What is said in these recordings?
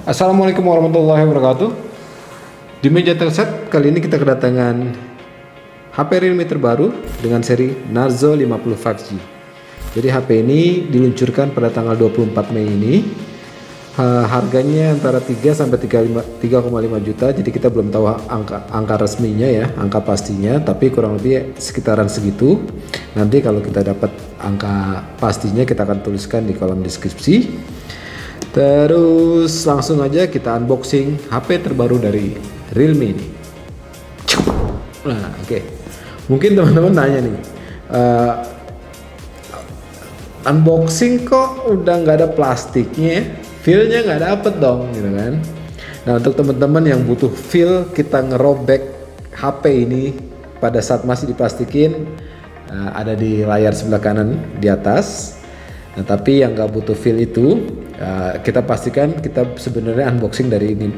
Assalamualaikum warahmatullahi wabarakatuh. Di meja Telset kali ini kita kedatangan HP Realme terbaru dengan seri Narzo 50 5G. Jadi HP ini diluncurkan pada tanggal 24 Mei ini. Harganya antara 3 sampai 3,5 juta. Jadi kita belum tahu angka resminya ya, angka pastinya, tapi kurang lebih sekitaran segitu. Nanti kalau kita dapat angka pastinya kita akan tuliskan di kolom deskripsi. Terus langsung aja kita unboxing HP terbaru dari Realme ini. Nah, oke. Mungkin teman-teman nanya nih, unboxing kok udah nggak ada plastiknya, feel-nya nggak dapet dong, gitu kan? Nah, untuk teman-teman yang butuh feel kita ngerobek HP ini pada saat masih diplastikin, ada di layar sebelah kanan di atas. Nah, tapi yang nggak butuh feel itu, kita pastikan kita sebenarnya unboxing dari ini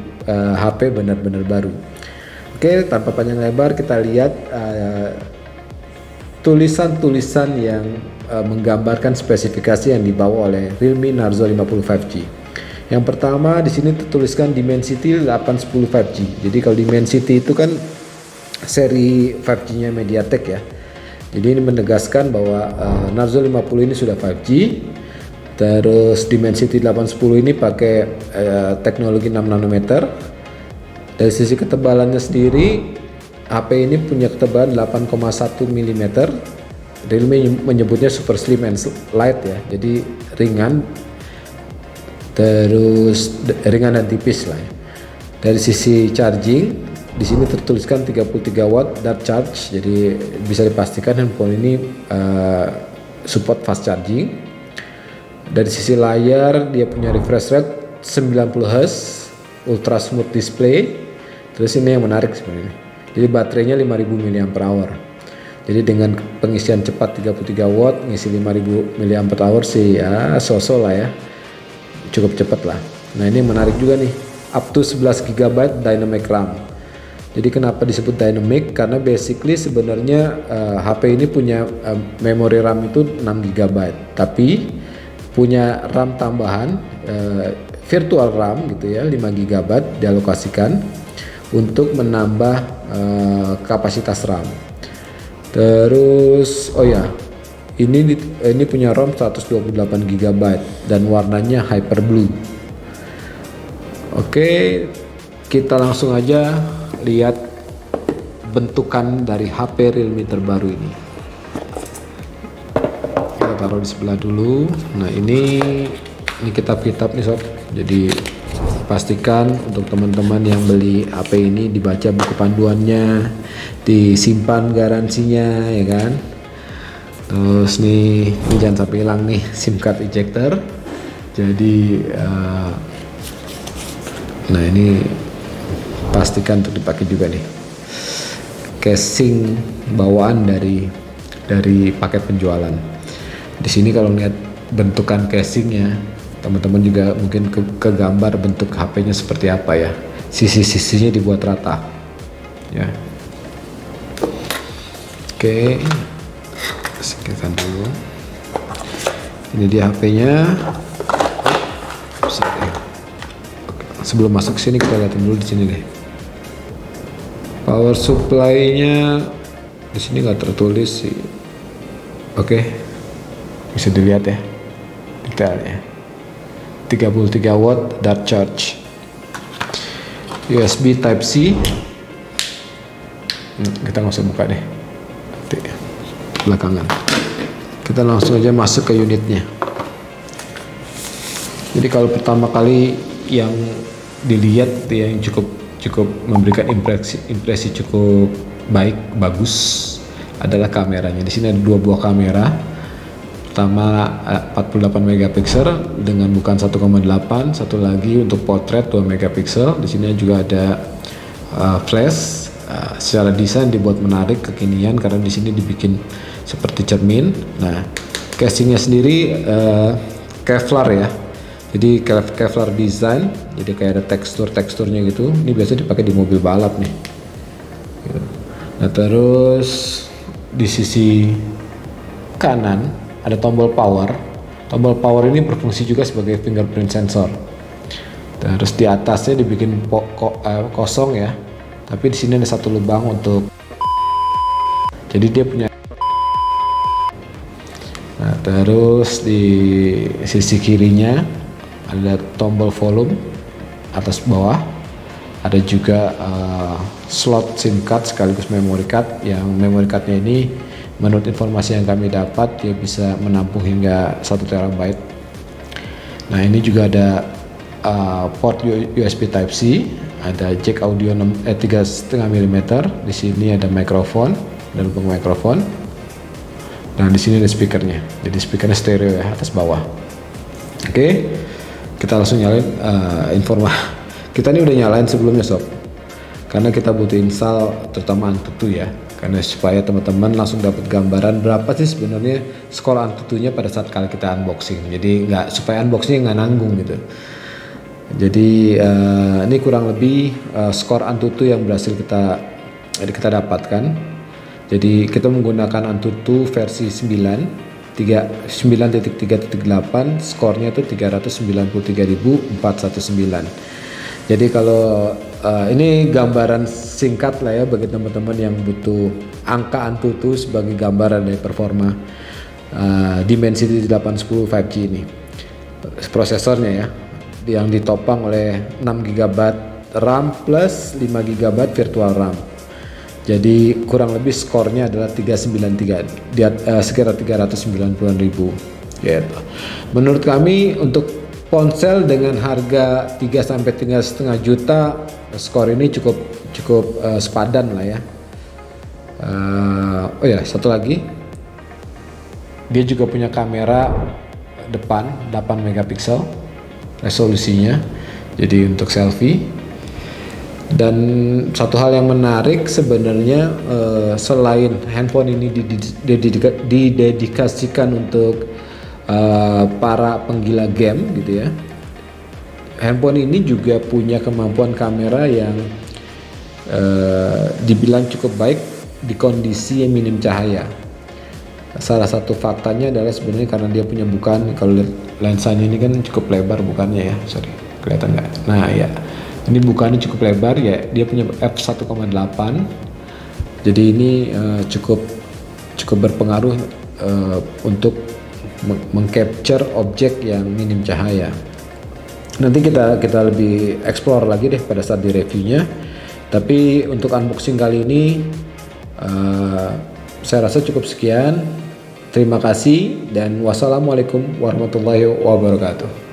HP benar-benar baru. Oke, tanpa panjang lebar kita lihat tulisan-tulisan yang menggambarkan spesifikasi yang dibawa oleh Realme Narzo 50 5G. Yang pertama di sini tertuliskan Dimensity 810 5G. Jadi kalau Dimensity itu kan seri 5G-nya MediaTek ya. Jadi ini menegaskan bahwa Narzo 50 ini sudah 5G. Terus Dimensity 810 ini pakai teknologi 6 nanometer. Dari sisi ketebalannya sendiri, HP ini punya ketebalan 8,1 mm. Realme menyebutnya super slim and light ya. Jadi ringan, terus ringan dan tipis lah ya. Dari sisi charging, di sini tertuliskan 33 watt dart charge. Jadi bisa dipastikan handphone ini support fast charging. Dari sisi layar dia punya refresh rate 90 Hz, ultra smooth display. Terus ini yang menarik sebenarnya. Jadi baterainya 5000 mAh. Jadi dengan pengisian cepat 33 watt ngisi 5000 mAh sih ya so-so lah ya. Cukup cepat lah. Nah, ini menarik juga nih. Up to 11 GB dynamic RAM. Jadi kenapa disebut dynamic? Karena basically sebenarnya HP ini punya memori RAM itu 6 GB, tapi punya RAM tambahan virtual RAM gitu ya, 5 GB dialokasikan untuk menambah kapasitas RAM. Terus oh ya, ini punya ROM 128 GB dan warnanya hyper blue. Oke, kita langsung aja lihat bentukan dari HP Realme terbaru ini. Kita taruh di sebelah dulu. Nah, ini kitab-kitab nih sob. Jadi pastikan untuk teman-teman yang beli HP ini dibaca buku panduannya, disimpan garansinya ya kan. Terus nih, ini jangan sampai hilang nih SIM card ejector. Jadi nah ini pastikan untuk dipakai juga nih. Casing bawaan dari paket penjualan. Di sini kalau lihat bentukan casingnya, teman-teman juga mungkin ke gambar bentuk HP-nya seperti apa ya. Sisi-sisinya dibuat rata. Ya. Oke. Sikirkan dulu. Ini dia HP-nya. Sebelum masuk sini kita lihat dulu di sini deh. Power supply-nya di sini nggak tertulis sih. Oke, bisa dilihat ya detailnya. 33 watt dart charge. USB Type C. Kita nggak usah buka deh. Nanti belakangan. Kita langsung aja masuk ke unitnya. Jadi kalau pertama kali yang dilihat ya, yang cukup memberikan impresi cukup bagus adalah kameranya. Di sini ada dua buah kamera. Pertama 48 megapiksel dengan bukan 1,8, satu lagi untuk portrait 2 megapiksel. Di sini juga ada flash. Secara desain dibuat menarik, kekinian karena di sini dibikin seperti cermin. Nah, casingnya sendiri Kevlar ya. Jadi Kevlar design, jadi kayak ada teksturnya gitu. Ini biasa dipakai di mobil balap nih. Nah, terus di sisi kanan ada tombol power. Tombol power ini berfungsi juga sebagai fingerprint sensor. Terus di atasnya dibikin kosong ya, tapi di sini ada satu lubang untuk, jadi dia punya. Nah, terus di sisi kirinya ada tombol volume atas bawah, ada juga slot SIM card sekaligus memory card, yang memory cardnya ini menurut informasi yang kami dapat dia bisa menampung hingga 1 TB. Nah, ini juga ada port USB Type C, ada jack audio 3,5 mm. Di sini ada mikrofon dan lubang mikrofon. Nah, di sini ada speakernya. Jadi speakernya stereo ya, atas bawah. Oke, kita langsung nyalain kita ini udah nyalain sebelumnya sob, karena kita butuh install terutama Antutu ya, karena supaya teman-teman langsung dapat gambaran berapa sih sebenarnya skor Antutunya pada saat kali kita unboxing. Jadi supaya unboxingnya nggak nanggung gitu. Jadi ini kurang lebih skor Antutu yang berhasil kita dapatkan. Jadi kita menggunakan Antutu versi 9.3.8, skornya itu 393.419. Jadi kalau ini gambaran singkat lah ya bagi teman-teman yang butuh angka Antutu sebagai gambaran dari performa Dimensity 810 5G ini. Prosesornya ya, yang ditopang oleh 6 GB RAM plus 5 GB virtual RAM. Jadi kurang lebih skornya adalah 393, sekitar 390.000 gitu. Menurut kami untuk ponsel dengan harga 3 sampai 3,5 juta, skor ini cukup sepadan lah ya. Oh ya, satu lagi, dia juga punya kamera depan 8 megapiksel resolusinya, jadi untuk selfie. Dan satu hal yang menarik sebenarnya, selain handphone ini didedikasikan untuk para penggila game gitu ya, handphone ini juga punya kemampuan kamera yang dibilang cukup baik di kondisi yang minim cahaya. Salah satu faktanya adalah sebenarnya karena dia punya bukaan, kalau lihat lensanya ini kan cukup lebar bukannya ya, sorry kelihatan nggak? Nah ya, ini bukannya cukup lebar ya, dia punya f1,8, jadi ini cukup berpengaruh untuk mengcapture objek yang minim cahaya. Nanti kita lebih explore lagi deh pada saat di reviewnya. Tapi untuk unboxing kali ini saya rasa cukup sekian. Terima kasih dan wassalamualaikum warahmatullahi wabarakatuh.